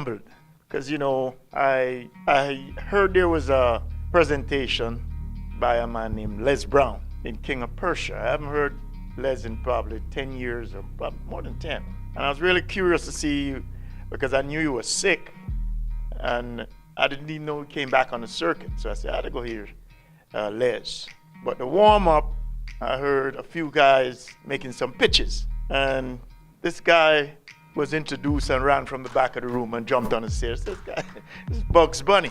humbled because, I heard there was a presentation by a man named Les Brown in King of Persia. I haven't heard Les in probably 10 years or probably more than 10. And I was really curious to see because I knew he was sick and I didn't even know he came back on the circuit. So I said, I had to go hear Les. But the warm up, I heard a few guys making some pitches. And this guy was introduced and ran from the back of the room and jumped on the stairs. This guy is Bugs Bunny.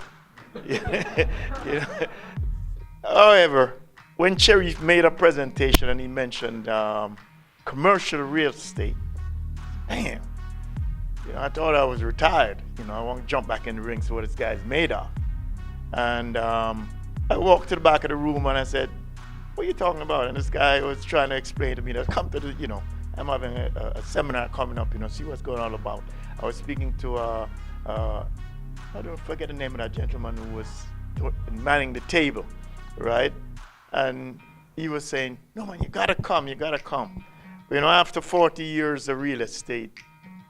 However, when Cherif made a presentation and he mentioned commercial real estate, man, I thought I was retired. I want to jump back in the ring, see what this guy's made of. And I walked to the back of the room and I said, what are you talking about? And this guy was trying to explain to me that come to the, I'm having a seminar coming up, see what's going on about. I was speaking to, I don't forget the name of that gentleman who was manning the table, right? And he was saying, no man, you gotta come. But, after 40 years of real estate,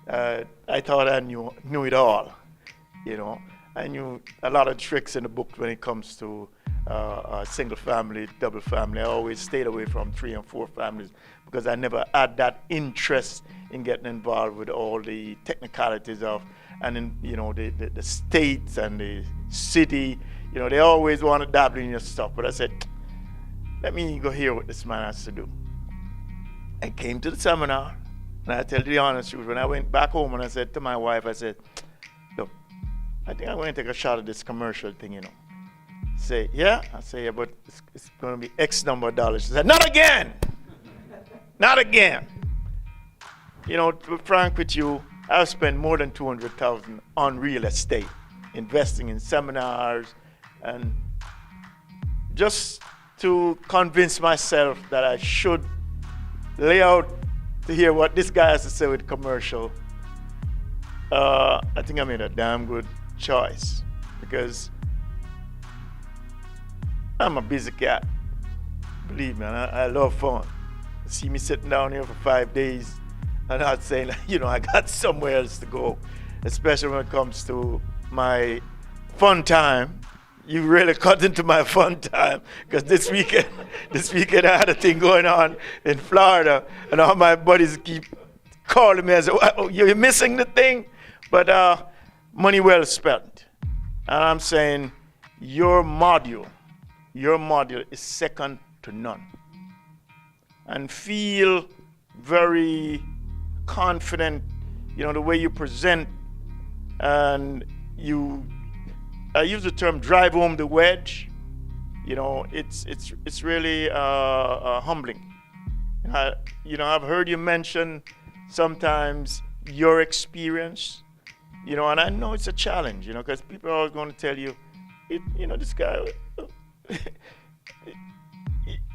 I thought I knew it all, I knew a lot of tricks in the book when it comes to single family, double family. I always stayed away from 3 and 4 families because I never had that interest in getting involved with all the technicalities of, and then, the states and the city, they always want to dabble in your stuff. But I said, let me go hear what this man has to do. I came to the seminar, and I tell you the honest truth, when I went back home and I said to my wife, I said, look, I think I'm going to take a shot at this commercial thing, Say, yeah? I say, yeah, but it's going to be X number of dollars. She said, not again! Not again! To be frank with you, I've spent more than $200,000 on real estate, investing in seminars, and just to convince myself that I should lay out to hear what this guy has to say with commercial. I think I made a damn good choice because I'm a busy cat. Believe me, I love fun. See me sitting down here for 5 days and not saying, I got somewhere else to go, especially when it comes to my fun time. You really cut into my fun time because this weekend I had a thing going on in Florida and all my buddies keep calling me and say, oh, you're missing the thing? But money well spent. And I'm saying your module is second to none. And feel very confident, the way you present, and I use the term drive home the wedge. It's really humbling. I've heard you mention sometimes your experience, and I know it's a challenge, because people are always going to tell you, this guy,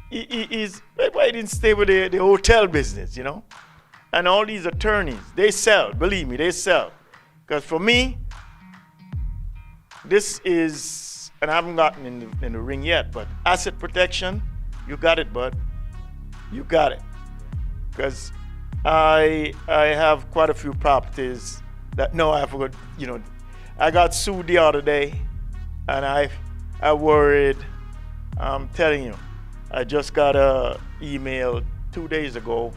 why he didn't stay with the hotel business, And all these attorneys, they sell, believe me, they sell. Because for me, this is, and I haven't gotten in the ring yet, but asset protection, you got it, bud. You got it. Because I have quite a few properties that, no, I forgot, I got sued the other day, and I worried. I'm telling you, I just got a email 2 days ago,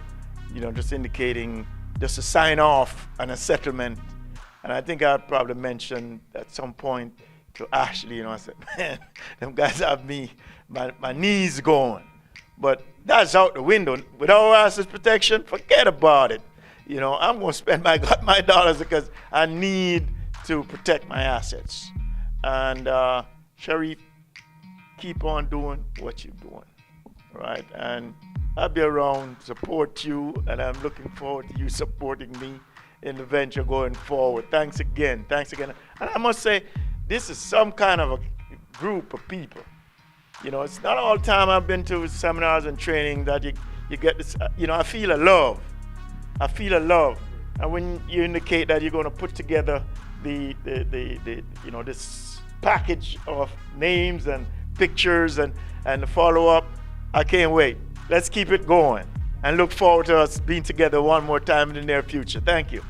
just indicating just a sign off on a settlement. And I think I'd probably mentioned at some point to Ashley, I said, man, them guys have my knees going. But that's out the window. Without asset protection, forget about it. I'm going to spend my dollars because I need to protect my assets. And Cherif, keep on doing what you're doing, right? And I'll be around to support you, and I'm looking forward to you supporting me in the venture going forward. Thanks again. And I must say, this is some kind of a group of people. It's not all the time I've been to seminars and training that you get this, I feel a love. And when you indicate that you're going to put together the this package of names and pictures and the follow-up, I can't wait. Let's keep it going and look forward to us being together one more time in the near future. Thank you.